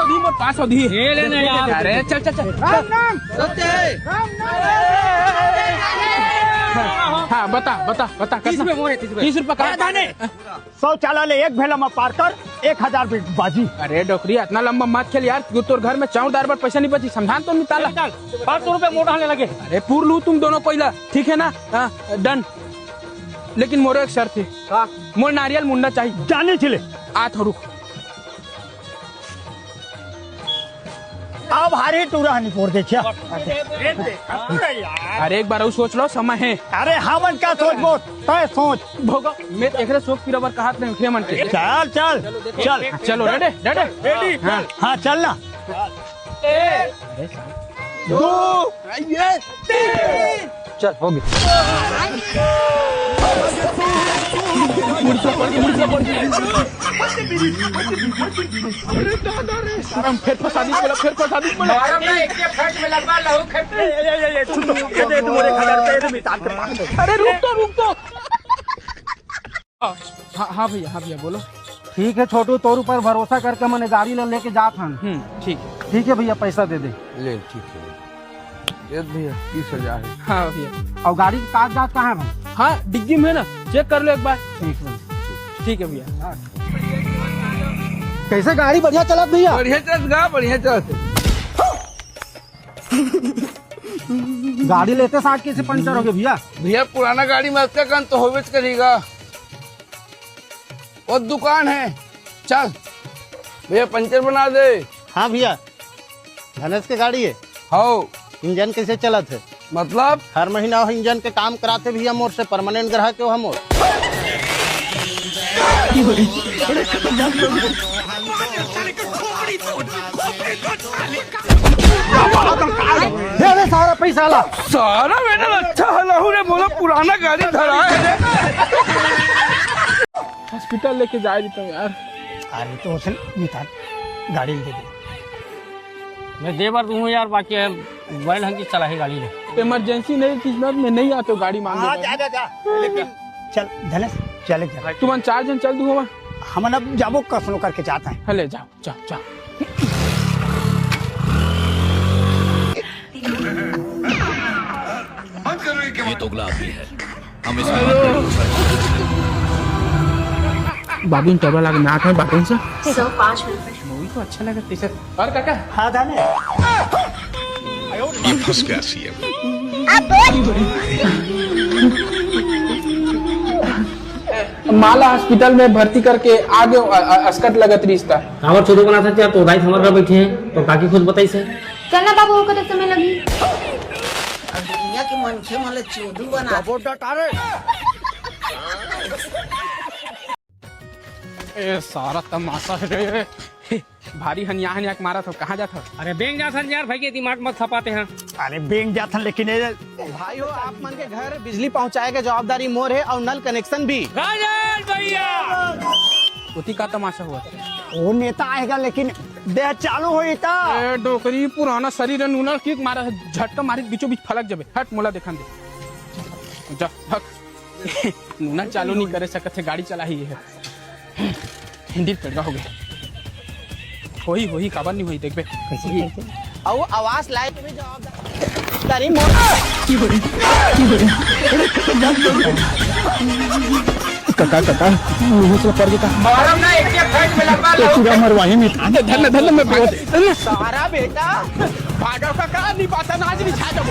दी मोर 500 दी ये ले नहीं यार। अरे चल चल चल राम नाम हाँ बता बता बता 30 रुपए मोरे 30 रुपए कहा जाने 100 चाला ले एक भेला में पार कर 1000 रुपये बाजी। अरे डोकरी इतना लंबा मत खेल यार, तोर घर में 4 बार पैसा नहीं बची, समझान तो निकाला। 500 रुपए मोटा होने लगे। अरे पूर लू तुम दोनों पहला, ठीक है ना? डन। लेकिन मोरो एक शर्त है, मोर नारियल मुंडा चाहिए। जाने चले आ थोड़ू अब हारे टूरा हनी पोर देखिया। अरे एक बार और सोच लो, समय है। अरे हमन का सोच बोत तय सोच भोगा मैं एकरे सोच पिरबर का हाथ नहीं उठे मन के। चल चल चल चलो रेडी रेडी हाँ चल ना। 2 चल हो गया। फिर फसा दी बोला, फिर फसा दी बोला। अरे रुक तो हाँ भैया बोलो। ठीक है छोटू, तोर ऊपर भरोसा करके मैंने गाड़ी ले लेके जात हन। ठीक है भैया, पैसा दे दे। ले ठीक है भैया 30,000 है। हाँ भैया। और गाड़ी के कागजात कहाँ है भाई? हाँ डिग्गी में ना, चेक कर लो एक बार। ठीक है भैया। कैसे गाड़ी बढ़िया चलत भैया? बढ़िया चल। गाड़ी लेते साथ कैसे पंचर हो गए भैया? भैया पुराना गाड़ी में इसका काम तो होवेच करेगा। और दुकान है, चल भैया पंचर बना दे। हाँ भैया, धनेश की गाड़ी है। हाँ इंजन कैसे चलत है? मतलब हर महीना वो इंजन के काम कराते भैया मोर से, परमानेंट ग्राहक है वो हमोर। दे सारा पैसा ला। सारा मैंने अच्छा हलाहू ने बोला पुराना गाड़ी धरा है। हॉस्पिटल लेके जा देता हूँ यार। अरे तो चल निकाल गाड़ी दे दे। मैं दे बार दूँ यार, बाकी यार बैल हंकी चला है गाड़ी में। इमरजेंसी नहीं किस्मत में नहीं आते गाड़ी मांगे। जा लेकिन चल धनेश चले जा। तुम 4 जन चल दूंगा। हम अब जाबो कसनो करके जाते हैं। हले जाओ जाओ जाओ। ये तो गुलाब भी है, हम बाबू टेबल आगे मैं आता हूँ बाबू से। 105 रुपए। मूवी तो अच्छा लगा टी शर्ट। और काका हाँ धने ये फंस गया सी है। माला हॉस्पिटल में भर्ती करके आगे अस्कट लगत रिश्ता। हमारे छोटू बना था तो दाई हमारे घर बैठे हैं, तो काकी खुद बताई से। चलना बाबू को तो समय लगी। दुनिया के मनखे माले चोदू बना। ए सारा तमाशा है। भारी हनिया मारा था, कहाँ जाता? अरे बैंक जाता यार, भाई के दिमाग मत खपाते हैं। अरे बैंक जाता लेकिन भाई हो आप मन के घर बिजली पहुँचाएगा जवाबदारी मोर है, और नल कनेक्शन भी। उसी का तमाशा हुआ। वो नेता आएगा लेकिन देह चालू हो था। ए डोकरी पुराना शरीर नूनर किक मारा, झटका मारी बीचों बीच फलक जबे। हट मोला देखा दे जा हक। नूनर चालू नहीं करे सकते, गाड़ी चला ही है। हिंदी पेड़गा हो गए। होई खबर नहीं हुई देख बे। और आवाज लाए भी जवाबदारी मोर। काका मुंह से पड़ गया। मारम ना एक फैट में लगवा लो। पूरा मरवाही में धन में सारा बेटा भागो काका नहीं पाता ना, आज नहीं छा जाओ।